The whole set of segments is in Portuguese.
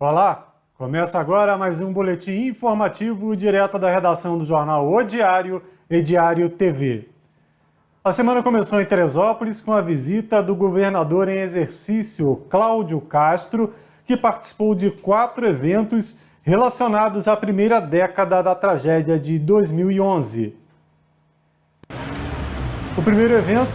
Olá, começa agora mais um boletim informativo direto da redação do jornal O Diário e Diário TV. A semana começou em Teresópolis com a visita do governador em exercício, Cláudio Castro, que participou de 4 eventos relacionados à primeira década da tragédia de 2011. O primeiro evento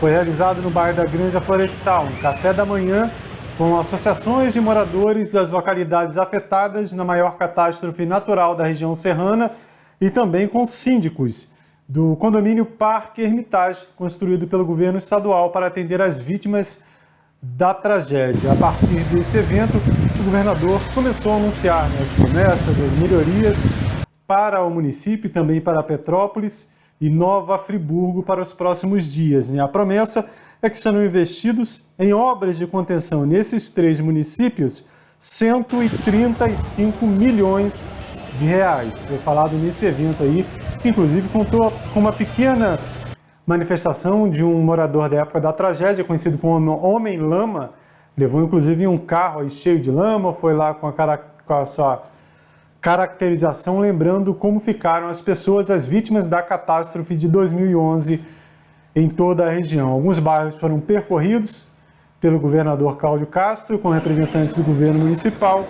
foi realizado no bairro da Granja Florestal, um café da manhã com associações de moradores das localidades afetadas na maior catástrofe natural da região serrana e também com síndicos do condomínio Parque Hermitage, construído pelo governo estadual para atender as vítimas da tragédia. A partir desse evento, o governador começou a anunciar as promessas, as melhorias para o município e também para Petrópolis e Nova Friburgo para os próximos dias. A promessa é que serão investidos em obras de contenção nesses 3 municípios 135 milhões de reais. Foi falado nesse evento aí, que inclusive contou com uma pequena manifestação de um morador da época da tragédia, conhecido como Homem Lama, levou inclusive um carro aí cheio de lama, foi lá com a sua caracterização, lembrando como ficaram as pessoas, as vítimas da catástrofe de 2011 em toda a região. Alguns bairros foram percorridos pelo governador Cláudio Castro, com representantes do governo municipal,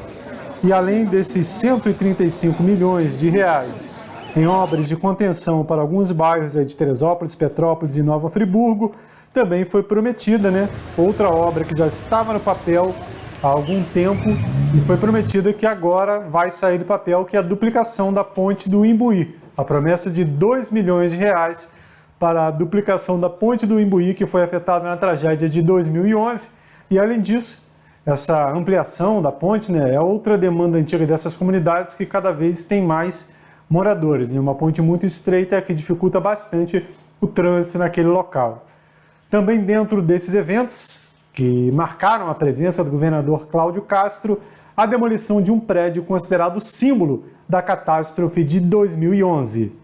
e além desses 135 milhões de reais em obras de contenção para alguns bairros de Teresópolis, Petrópolis e Nova Friburgo, também foi prometida, outra obra que já estava no papel há algum tempo e foi prometida que agora vai sair do papel, que é a duplicação da ponte do Imbuí. A promessa de 2 milhões de reais para a duplicação da ponte do Imbuí, que foi afetada na tragédia de 2011. E, além disso, essa ampliação da ponte é outra demanda antiga dessas comunidades que cada vez tem mais moradores. Uma ponte muito estreita que dificulta bastante o trânsito naquele local. Também dentro desses eventos, que marcaram a presença do governador Cláudio Castro, a demolição de um prédio considerado símbolo da catástrofe de 2011.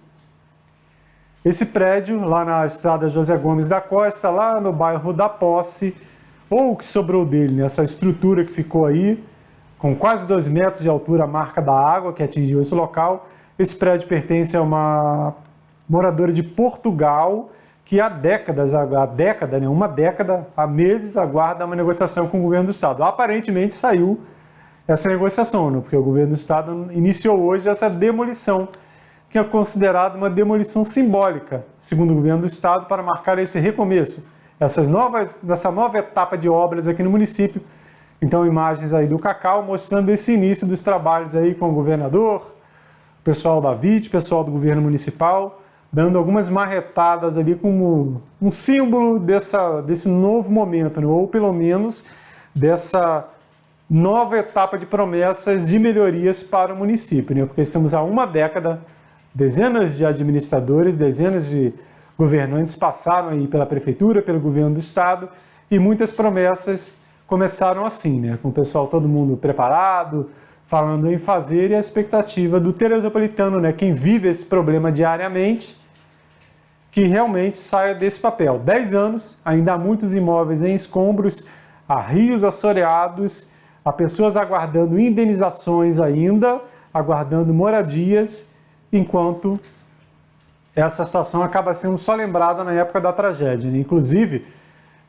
Esse prédio, lá na estrada José Gomes da Costa, lá no bairro da Posse, ou o que sobrou dele, essa estrutura que ficou aí, com quase 2 metros de altura, a marca da água que atingiu esse local. Esse prédio pertence a uma moradora de Portugal, que há meses, aguarda uma negociação com o governo do estado. Aparentemente saiu essa negociação, porque o governo do estado iniciou hoje essa demolição, que é considerada uma demolição simbólica, segundo o governo do estado, para marcar esse recomeço, essa nova etapa de obras aqui no município. Então, imagens aí do Cacau mostrando esse início dos trabalhos aí com o governador, pessoal da VIT, pessoal do governo municipal, dando algumas marretadas ali como um símbolo desse novo momento, ou pelo menos dessa nova etapa de promessas de melhorias para o município, porque estamos há uma década. Dezenas de administradores, dezenas de governantes passaram aí pela prefeitura, pelo governo do estado, e muitas promessas começaram assim, com o pessoal, todo mundo preparado, falando em fazer, e a expectativa do teresopolitano, quem vive esse problema diariamente, que realmente saia desse papel. 10 anos, ainda há muitos imóveis em escombros, há rios assoreados, há pessoas aguardando indenizações ainda, aguardando moradias, enquanto essa situação acaba sendo só lembrada na época da tragédia. Inclusive,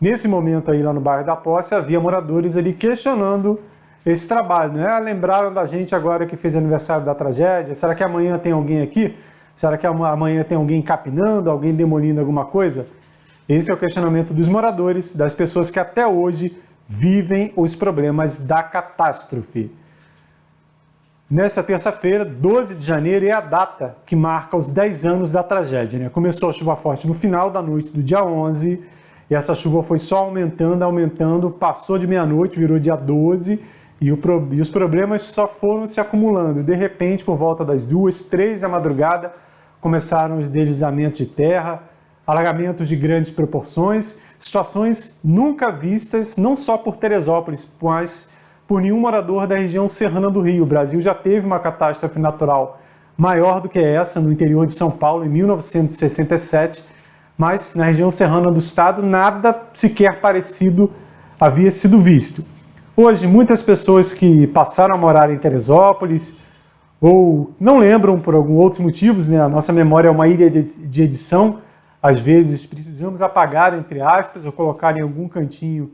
nesse momento aí lá no bairro da Posse, havia moradores ali questionando esse trabalho. Lembraram da gente agora que fez aniversário da tragédia? Será que amanhã tem alguém aqui? Será que amanhã tem alguém capinando, alguém demolindo alguma coisa? Esse é o questionamento dos moradores, das pessoas que até hoje vivem os problemas da catástrofe. Nesta terça-feira, 12 de janeiro, é a data que marca os 10 anos da tragédia. Começou a chuva forte no final da noite do dia 11, e essa chuva foi só aumentando, passou de meia-noite, virou dia 12, e os problemas só foram se acumulando. De repente, por volta das 2, 3 da madrugada, começaram os deslizamentos de terra, alagamentos de grandes proporções, situações nunca vistas, não só por Teresópolis, mas por nenhum morador da região serrana do Rio. O Brasil já teve uma catástrofe natural maior do que essa no interior de São Paulo em 1967, mas na região serrana do estado nada sequer parecido havia sido visto. Hoje, muitas pessoas que passaram a morar em Teresópolis ou não lembram por alguns outros motivos, né? A nossa memória é uma ilha de edição, às vezes precisamos apagar, entre aspas, ou colocar em algum cantinho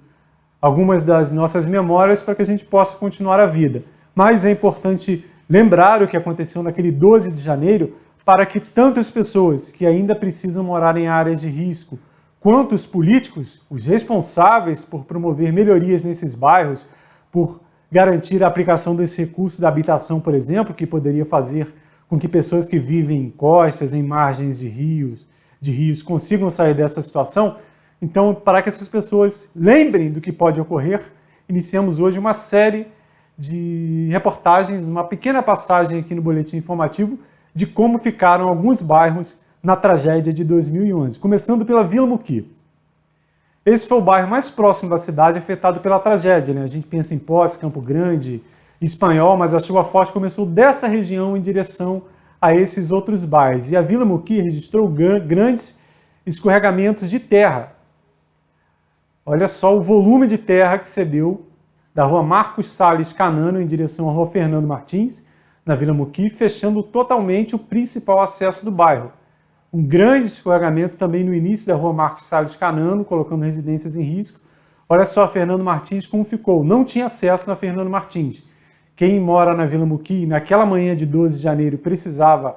algumas das nossas memórias para que a gente possa continuar a vida. Mas é importante lembrar o que aconteceu naquele 12 de janeiro para que tanto as pessoas que ainda precisam morar em áreas de risco, quanto os políticos, os responsáveis por promover melhorias nesses bairros, por garantir a aplicação desse recurso da habitação, por exemplo, que poderia fazer com que pessoas que vivem em costas, em margens de rios consigam sair dessa situação. Então, para que essas pessoas lembrem do que pode ocorrer, iniciamos hoje uma série de reportagens, uma pequena passagem aqui no boletim informativo de como ficaram alguns bairros na tragédia de 2011, começando pela Vila Muqui. Esse foi o bairro mais próximo da cidade afetado pela tragédia, né? A gente pensa em Poços, Campo Grande, Espanhol, mas a chuva forte começou dessa região em direção a esses outros bairros. E a Vila Muqui registrou grandes escorregamentos de terra. Olha só o volume de terra que cedeu da rua Marcos Salles Canano em direção à rua Fernando Martins, na Vila Muqui, fechando totalmente o principal acesso do bairro. Um grande escorregamento também no início da rua Marcos Salles Canano, colocando residências em risco. Olha só a Fernando Martins como ficou. Não tinha acesso na Fernando Martins. Quem mora na Vila Muqui, naquela manhã de 12 de janeiro, precisava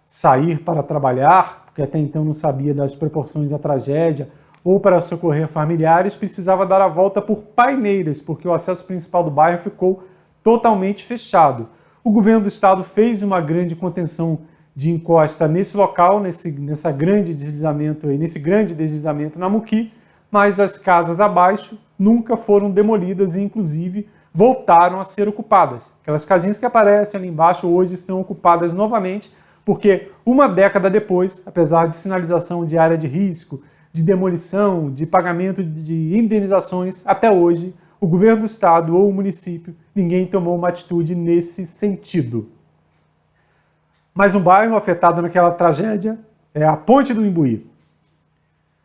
sair para trabalhar, porque até então não sabia das proporções da tragédia, ou para socorrer familiares, precisava dar a volta por Paineiras, porque o acesso principal do bairro ficou totalmente fechado. O governo do estado fez uma grande contenção de encosta nesse local, nesse grande deslizamento na Muqui, mas as casas abaixo nunca foram demolidas e, inclusive, voltaram a ser ocupadas. Aquelas casinhas que aparecem ali embaixo hoje estão ocupadas novamente, porque uma década depois, apesar de sinalização de área de risco, de demolição, de pagamento de indenizações, até hoje, o governo do estado ou o município, ninguém tomou uma atitude nesse sentido. Mais um bairro afetado naquela tragédia é a Ponte do Imbuí.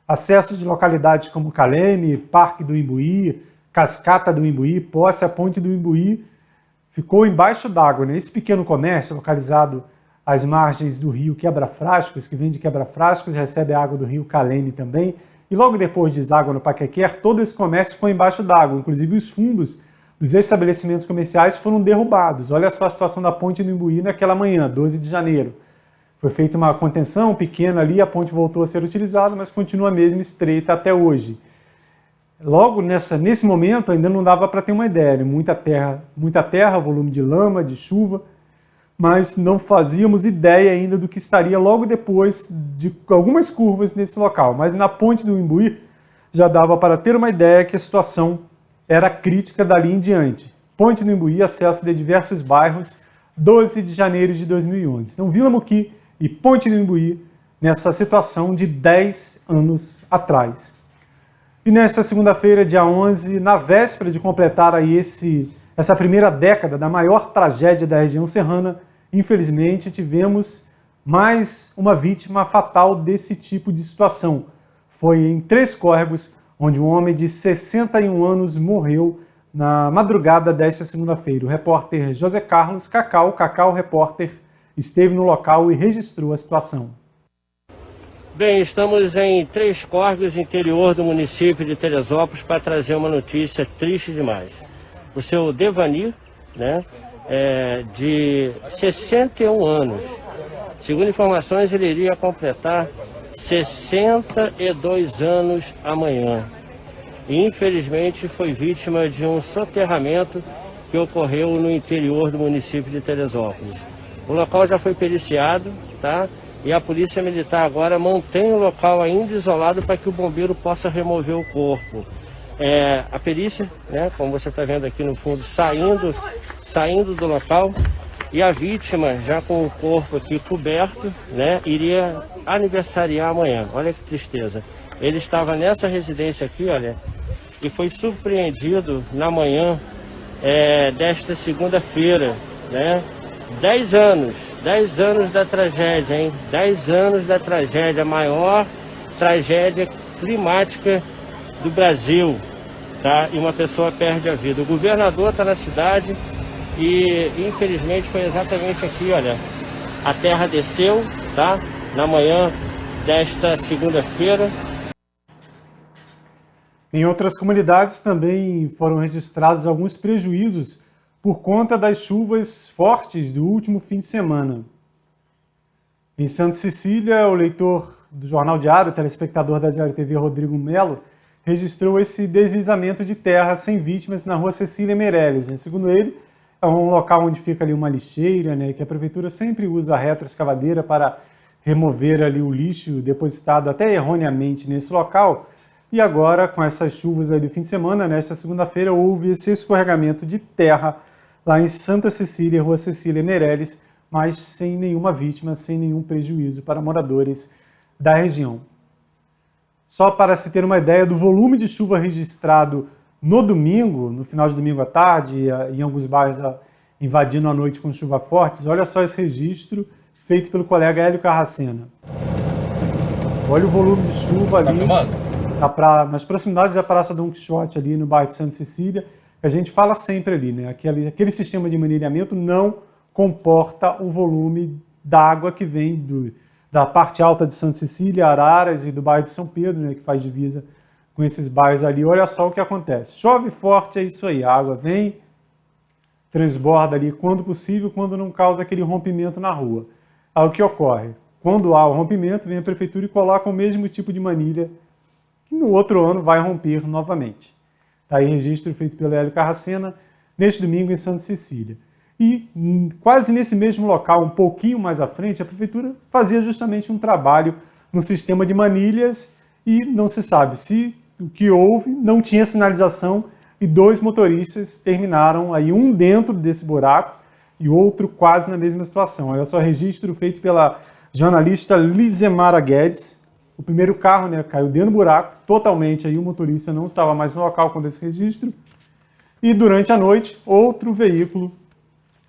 Acesso de localidades como Caleme, Parque do Imbuí, Cascata do Imbuí, Posse, a Ponte do Imbuí ficou embaixo d'água, né? Esse pequeno comércio, localizado às margens do rio Quebra-Frascos, que vem de Quebra-Frascos, recebe a água do rio Caleme também, e logo depois deságua no Paquequer, todo esse comércio ficou embaixo d'água, inclusive os fundos dos estabelecimentos comerciais foram derrubados. Olha só a situação da Ponte do Imbuí naquela manhã, 12 de janeiro. Foi feita uma contenção pequena ali, a ponte voltou a ser utilizada, mas continua mesmo estreita até hoje. Logo nesse momento ainda não dava para ter uma ideia, né? Muita terra, volume de lama, de chuva, mas não fazíamos ideia ainda do que estaria logo depois de algumas curvas nesse local. Mas na Ponte do Imbuí já dava para ter uma ideia que a situação era crítica dali em diante. Ponte do Imbuí, acesso de diversos bairros, 12 de janeiro de 2011. Então, Vila Muqui e Ponte do Imbuí nessa situação de 10 anos atrás. E nesta segunda-feira, dia 11, na véspera de completar aí essa primeira década da maior tragédia da região serrana, infelizmente tivemos mais uma vítima fatal desse tipo de situação. Foi em Três Córregos, onde um homem de 61 anos morreu na madrugada desta segunda-feira. O repórter José Carlos Cacau, repórter, esteve no local e registrou a situação. Bem, estamos em Três Córregos, interior do município de Teresópolis, para trazer uma notícia triste demais. O seu Devani, né, de 61 anos. Segundo informações, ele iria completar 62 anos amanhã. E, infelizmente, foi vítima de um soterramento que ocorreu no interior do município de Teresópolis. O local já foi periciado, tá? E a Polícia Militar agora mantém o local ainda isolado para que o bombeiro possa remover o corpo. A perícia, né, como você está vendo aqui no fundo, saindo do local, e a vítima, já com o corpo aqui coberto, né, iria aniversariar amanhã. Olha que tristeza. Ele estava nessa residência aqui, olha, e foi surpreendido na manhã desta segunda-feira, né? 10 anos da tragédia, hein? 10 anos da tragédia, a maior tragédia climática do Brasil. tá? E uma pessoa perde a vida. O governador está na cidade e infelizmente foi exatamente aqui, olha, a terra desceu, tá? Na manhã desta segunda-feira. Em outras comunidades também foram registrados alguns prejuízos por conta das chuvas fortes do último fim de semana. Em Santa Cecília, o leitor do Jornal Diário, telespectador da Diário TV, Rodrigo Melo, registrou esse deslizamento de terra sem vítimas na rua Cecília Meirelles. Segundo ele, é um local onde fica ali uma lixeira, né, que a prefeitura sempre usa a retroescavadeira para remover ali o lixo depositado até erroneamente nesse local. E agora, com essas chuvas aí do fim de semana, nesta segunda-feira, houve esse escorregamento de terra lá em Santa Cecília, rua Cecília Meirelles, mas sem nenhuma vítima, sem nenhum prejuízo para moradores da região. Só para se ter uma ideia do volume de chuva registrado no domingo, no final de domingo à tarde, em alguns bairros invadindo a noite com chuva fortes, olha só esse registro feito pelo colega Hélio Carracena. Olha o volume de chuva ali nas proximidades da Praça Dom Quixote, ali no bairro de Santa Cecília. A gente fala sempre ali, né? Aquele sistema de manilhamento não comporta o volume d'água que vem da parte alta de Santa Cecília, Araras e do bairro de São Pedro, né, que faz divisa com esses bairros ali. Olha só o que acontece. Chove forte, é isso aí. A água vem, transborda ali quando possível, quando não causa aquele rompimento na rua. Aí o que ocorre? Quando há o rompimento, vem a prefeitura e coloca o mesmo tipo de manilha que no outro ano vai romper novamente. Está aí registro feito pelo Hélio Carracena neste domingo em Santa Cecília. E quase nesse mesmo local, um pouquinho mais à frente, a prefeitura fazia justamente um trabalho no sistema de manilhas e não se sabe se o que houve, não tinha sinalização e 2 motoristas terminaram aí, um dentro desse buraco e outro quase na mesma situação. Olha só, registro feito pela jornalista Lizemara Guedes. O primeiro carro, né, caiu dentro do buraco, totalmente, aí o motorista não estava mais no local quando esse registro. E durante a noite, outro veículo,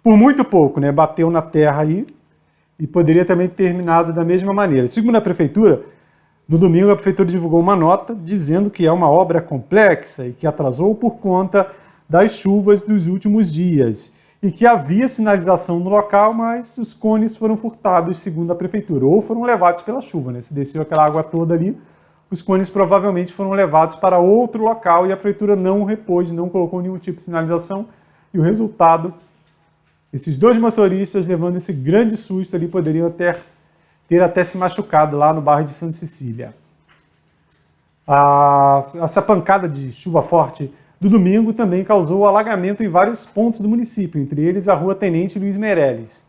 por muito pouco, né, bateu na terra aí e poderia também ter terminado da mesma maneira. Segundo a prefeitura, no domingo a prefeitura divulgou uma nota dizendo que é uma obra complexa e que atrasou por conta das chuvas dos últimos dias e que havia sinalização no local, mas os cones foram furtados, segundo a prefeitura, ou foram levados pela chuva, né? Se desceu aquela água toda ali, os cones provavelmente foram levados para outro local e a prefeitura não repôs, não colocou nenhum tipo de sinalização e o resultado, esses 2 motoristas levando esse grande susto ali poderiam ter até se machucado lá no bairro de Santa Cecília. Essa pancada de chuva forte do domingo também causou alagamento em vários pontos do município, entre eles a rua Tenente Luiz Meirelles.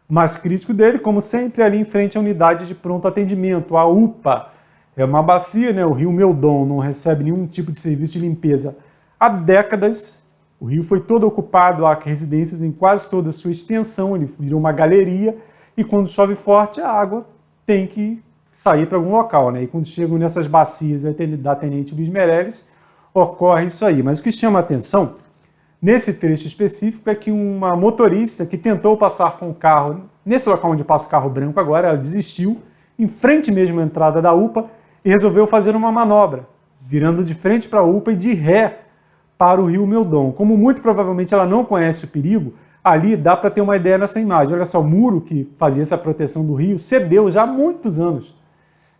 O mais crítico dele, como sempre, é ali em frente à unidade de pronto atendimento, a UPA. É uma bacia, né? O rio Meudon não recebe nenhum tipo de serviço de limpeza há décadas. O rio foi todo ocupado, há residências em quase toda a sua extensão, ele virou uma galeria e quando chove forte a água tem que sair para algum local, né? E quando chegam nessas bacias da Tenente Luiz Meirelles, ocorre isso aí. Mas o que chama a atenção nesse trecho específico é que uma motorista que tentou passar com o carro, nesse local onde passa o carro branco agora, ela desistiu, em frente mesmo à entrada da UPA, e resolveu fazer uma manobra, virando de frente para a UPA e de ré para o rio Meudon. Como muito provavelmente ela não conhece o perigo, ali dá para ter uma ideia nessa imagem. Olha só, o muro que fazia essa proteção do rio cedeu já há muitos anos.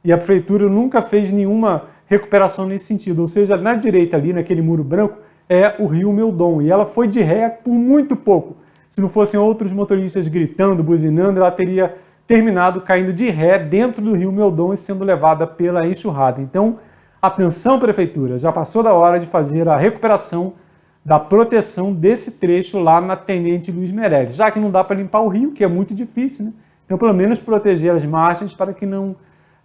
E a prefeitura nunca fez nenhuma recuperação nesse sentido. Ou seja, na direita ali, naquele muro branco, é o rio Meudon. E ela foi de ré por muito pouco. Se não fossem outros motoristas gritando, buzinando, ela teria terminado caindo de ré dentro do rio Meudon e sendo levada pela enxurrada. Então, atenção, prefeitura, já passou da hora de fazer a recuperação da proteção desse trecho lá na Tenente Luiz Meirelles, já que não dá para limpar o rio, que é muito difícil, né? Então, pelo menos proteger as margens para que não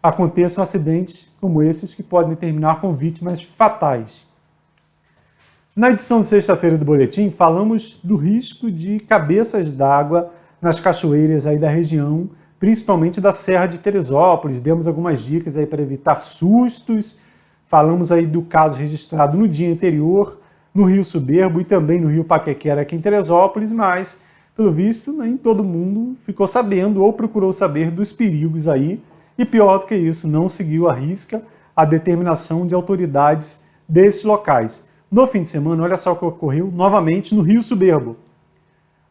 aconteçam acidentes como esses que podem terminar com vítimas fatais. Na edição de sexta-feira do Boletim, falamos do risco de cabeças d'água nas cachoeiras aí da região, principalmente da Serra de Teresópolis. Demos algumas dicas aí para evitar sustos. Falamos aí do caso registrado no dia anterior, no Rio Soberbo e também no Rio Paquequera aqui em Teresópolis, mas, pelo visto, nem todo mundo ficou sabendo ou procurou saber dos perigos aí. E pior do que isso, não seguiu à risca a determinação de autoridades desses locais. No fim de semana, olha só o que ocorreu novamente no Rio Soberbo.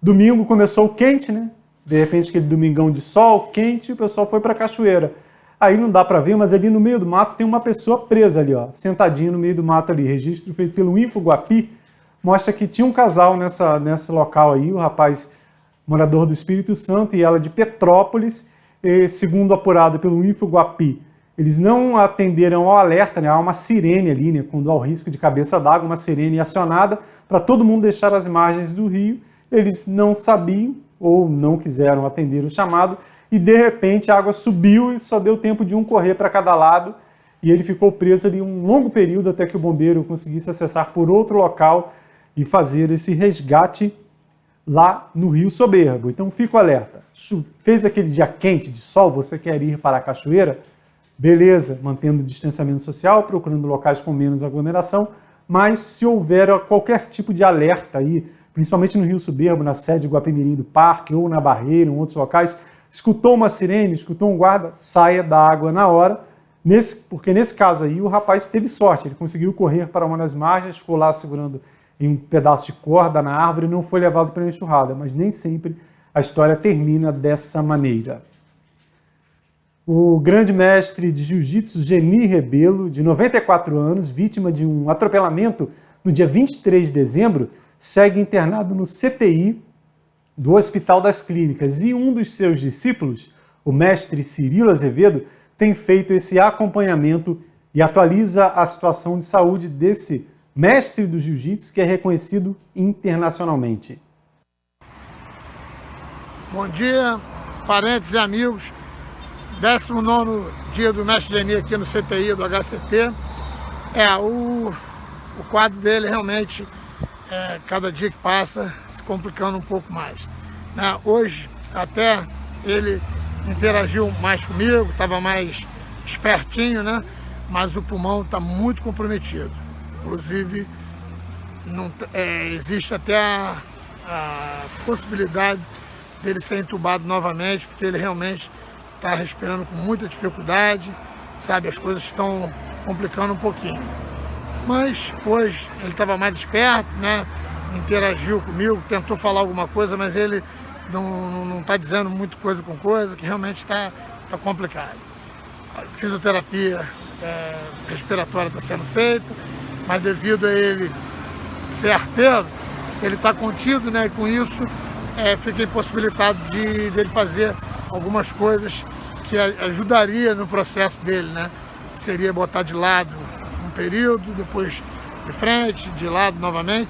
Domingo começou quente, né? De repente aquele domingão de sol quente, o pessoal foi para a cachoeira. Aí não dá para ver, mas ali no meio do mato tem uma pessoa presa ali, ó, sentadinha no meio do mato ali. Registro feito pelo InfoGuapi mostra que tinha um casal nesse local aí, o rapaz morador do Espírito Santo e ela de Petrópolis, e, segundo apurado pelo InfoGuapi, eles não atenderam ao alerta, né? Há uma sirene ali, né? Quando há o risco de cabeça d'água, uma sirene acionada para todo mundo deixar as margens do rio. Eles não sabiam ou não quiseram atender o chamado e de repente a água subiu e só deu tempo de um correr para cada lado e ele ficou preso ali um longo período até que o bombeiro conseguisse acessar por outro local e fazer esse resgate lá no Rio Soberbo. Então fica o alerta. Fez aquele dia quente de sol, você quer ir para a cachoeira? Beleza, mantendo o distanciamento social, procurando locais com menos aglomeração, mas se houver qualquer tipo de alerta aí, principalmente no Rio Soberbo, na sede Guapimirim do Parque, ou na Barreira, em outros locais, escutou uma sirene, escutou um guarda, saia da água na hora, porque nesse caso aí o rapaz teve sorte, ele conseguiu correr para uma das margens, ficou lá segurando em um pedaço de corda na árvore e não foi levado para a enxurrada, mas nem sempre a história termina dessa maneira. O grande mestre de jiu-jitsu Geni Rebelo, de 94 anos, vítima de um atropelamento no dia 23 de dezembro, segue internado no CTI do Hospital das Clínicas e um dos seus discípulos, o mestre Cirilo Azevedo, tem feito esse acompanhamento e atualiza a situação de saúde desse mestre do jiu-jitsu que é reconhecido internacionalmente. Bom dia, parentes e amigos. 19º dia do mestre Geni aqui no CTI do HCT. O quadro dele realmente, cada dia que passa, se complicando um pouco mais. Hoje, até ele interagiu mais comigo, estava mais espertinho, né? Mas o pulmão está muito comprometido. Inclusive, existe até a possibilidade dele ser entubado novamente, porque ele realmente está respirando com muita dificuldade, sabe? As coisas estão complicando um pouquinho. Mas hoje ele estava mais esperto, né? Interagiu comigo, tentou falar alguma coisa, mas ele não está dizendo muito coisa com coisa, que realmente está complicado. A fisioterapia respiratória está sendo feita, mas devido a ele ser arteiro, ele está contido, né? E com isso fica impossibilitado dele fazer algumas coisas que ajudaria no processo dele, né? Seria botar de lado um período, depois de frente, de lado novamente.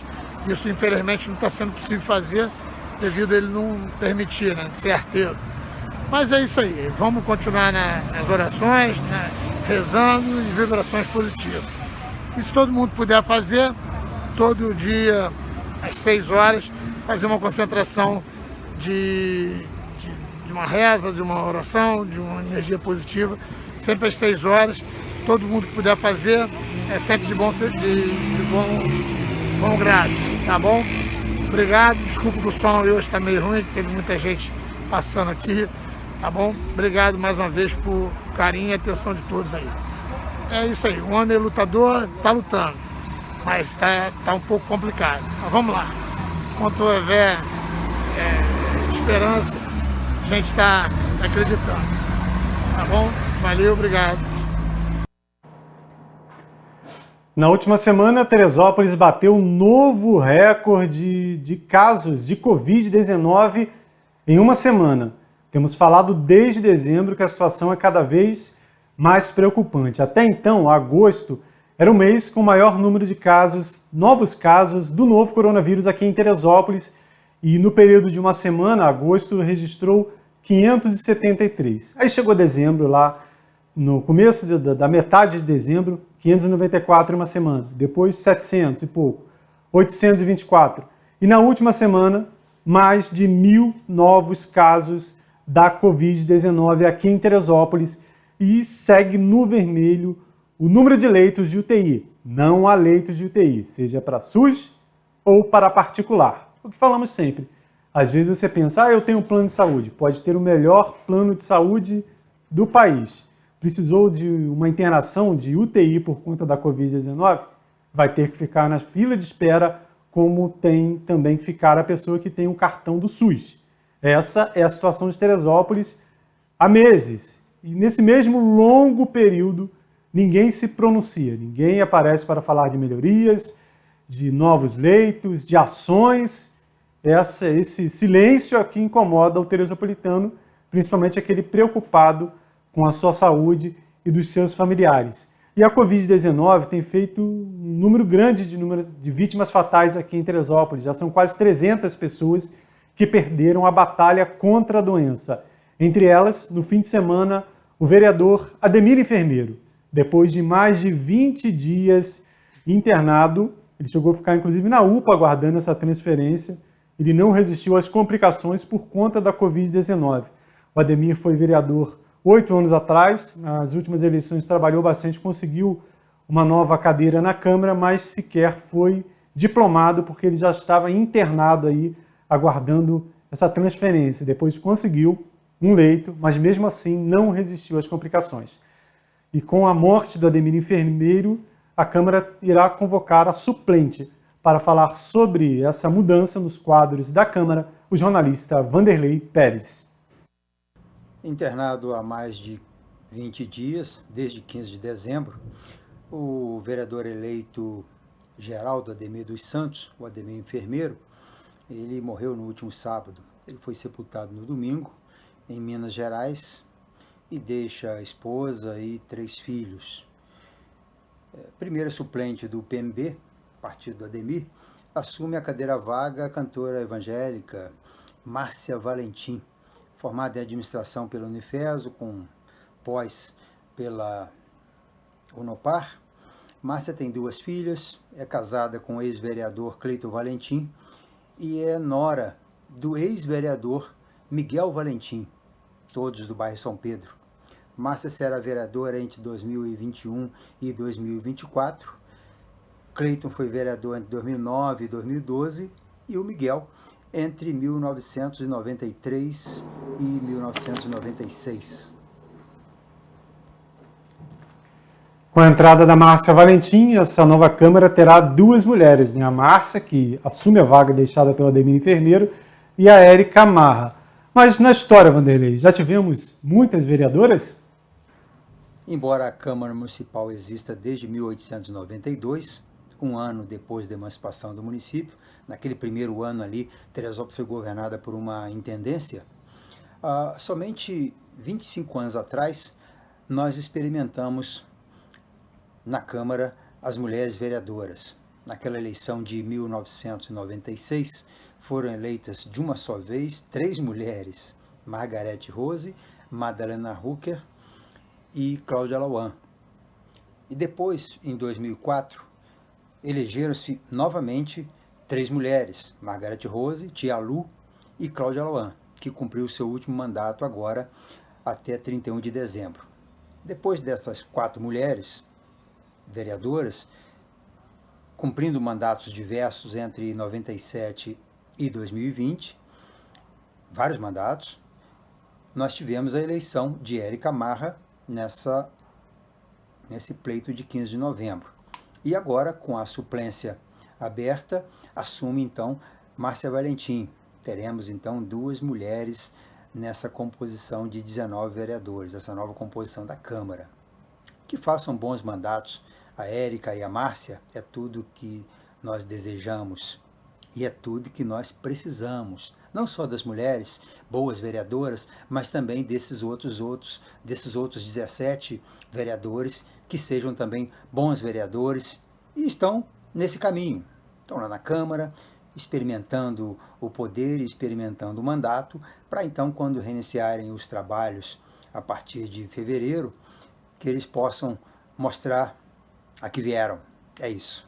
Isso, infelizmente, não está sendo possível fazer devido a ele não permitir, né, ser arteiro. Mas é isso aí, vamos continuar nas orações, né, rezando e vibrações positivas. E se todo mundo puder fazer, todo dia, às 6 horas, fazer uma concentração de uma reza, de uma oração, de uma energia positiva, sempre às 6 horas, todo mundo que puder fazer, é sempre de bom grado, tá bom? Obrigado, desculpa que o som hoje está meio ruim, teve muita gente passando aqui, tá bom? Obrigado mais uma vez por carinho e atenção de todos aí. É isso aí, o homem lutador está lutando, mas tá um pouco complicado. Mas vamos lá, enquanto houver esperança, a gente está acreditando, tá bom? Valeu, obrigado. Na última semana, Teresópolis bateu um novo recorde de casos de Covid-19 em uma semana. Temos falado desde dezembro que a situação é cada vez mais preocupante. Até então, agosto era o mês com o maior número de casos, novos casos do novo coronavírus aqui em Teresópolis. E no período de uma semana, agosto registrou 573. Aí chegou dezembro, lá no começo da metade de dezembro, 594 em uma semana. Depois 700 e pouco, 824. E na última semana, mais de 1.000 novos casos da Covid-19 aqui em Teresópolis. E segue no vermelho o número de leitos de UTI. Não há leitos de UTI, seja para SUS ou para particular. O que falamos sempre. Às vezes você pensa, eu tenho um plano de saúde. Pode ter o melhor plano de saúde do país. Precisou de uma internação de UTI por conta da Covid-19? vai ter que ficar na fila de espera, como tem também que ficar a pessoa que tem o cartão do SUS. Essa é a situação de Teresópolis há meses. E nesse mesmo longo período, ninguém se pronuncia, ninguém aparece para falar de melhorias, de novos leitos, de ações. Esse silêncio aqui incomoda o teresopolitano, principalmente aquele preocupado com a sua saúde e dos seus familiares. E a Covid-19 tem feito um número grande de vítimas fatais aqui em Teresópolis. Já são quase 300 pessoas que perderam a batalha contra a doença. Entre elas, no fim de semana, o vereador Ademir Enfermeiro. Depois de mais de 20 dias internado, ele chegou a ficar inclusive na UPA aguardando essa transferência. Ele não resistiu às complicações por conta da Covid-19. O Ademir foi vereador 8 anos atrás, nas últimas eleições trabalhou bastante, conseguiu uma nova cadeira na Câmara, mas sequer foi diplomado porque ele já estava internado aí, aguardando essa transferência. Depois conseguiu um leito, mas mesmo assim não resistiu às complicações. E com a morte do Ademir Enfermeiro, a Câmara irá convocar a suplente para falar sobre essa mudança nos quadros da Câmara, o jornalista Vanderlei Pérez. Internado há mais de 20 dias, desde 15 de dezembro, o vereador eleito Geraldo Ademir dos Santos, o Ademir Enfermeiro, ele morreu no último sábado. Ele foi sepultado no domingo, em Minas Gerais, e deixa a esposa e 3 filhos. Primeira suplente do PMB, partido do Ademir, assume a cadeira vaga a cantora evangélica Márcia Valentim, formada em administração pela Unifeso, com pós pela Unopar. Márcia tem 2 filhas, é casada com o ex-vereador Cleiton Valentim e é nora do ex-vereador Miguel Valentim, todos do bairro São Pedro. Márcia será vereadora entre 2021 e 2024. Cleiton foi vereador entre 2009 e 2012 e o Miguel entre 1993 e 1996. Com a entrada da Márcia Valentim, essa nova Câmara terá 2 mulheres, né? A Márcia, que assume a vaga deixada pelo Ademir Enfermeiro, e a Érica Marra. Mas na história, Vanderlei, já tivemos muitas vereadoras? Embora a Câmara Municipal exista desde 1892, um ano depois da emancipação do município, naquele primeiro ano ali, Teresópolis foi governada por uma intendência. Somente 25 anos atrás, nós experimentamos na Câmara as mulheres vereadoras. Naquela eleição de 1996, foram eleitas de uma só vez 3 mulheres, Margarete Rose, Madalena Rucker e Cláudia Lauan. E depois, em 2004, elegeram-se novamente 3 mulheres, Margarete Rose, Tia Lu e Cláudia Lauan, que cumpriu seu último mandato agora até 31 de dezembro. Depois dessas 4 mulheres vereadoras, cumprindo mandatos diversos entre 97 e 2020, vários mandatos, nós tivemos a eleição de Érica Marra nesse pleito de 15 de novembro. E agora, com a suplência aberta, assume então Márcia Valentim. Teremos então 2 mulheres nessa composição de 19 vereadores, essa nova composição da Câmara. Que façam bons mandatos. A Érica e a Márcia é tudo que nós desejamos e é tudo que nós precisamos. Não só das mulheres, boas vereadoras, mas também desses outros 17 vereadores que sejam também bons vereadores e estão nesse caminho. Estão lá na Câmara, experimentando o poder, experimentando o mandato, para então, quando reiniciarem os trabalhos a partir de fevereiro, que eles possam mostrar a que vieram. É isso.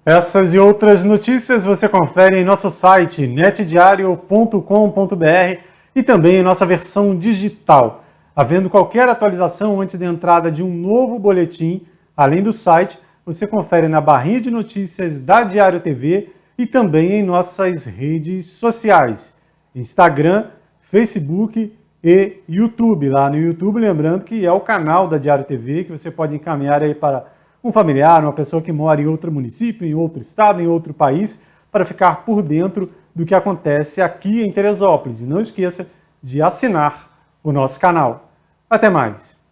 Essas e outras notícias você confere em nosso site netdiario.com.br e também em nossa versão digital. Havendo qualquer atualização antes da entrada de um novo boletim, além do site, você confere na barrinha de notícias da Diário TV e também em nossas redes sociais, Instagram, Facebook e YouTube. Lá no YouTube, lembrando que é o canal da Diário TV, que você pode encaminhar aí para um familiar, uma pessoa que mora em outro município, em outro estado, em outro país, para ficar por dentro do que acontece aqui em Teresópolis. E não esqueça de assinar o nosso canal. Até mais!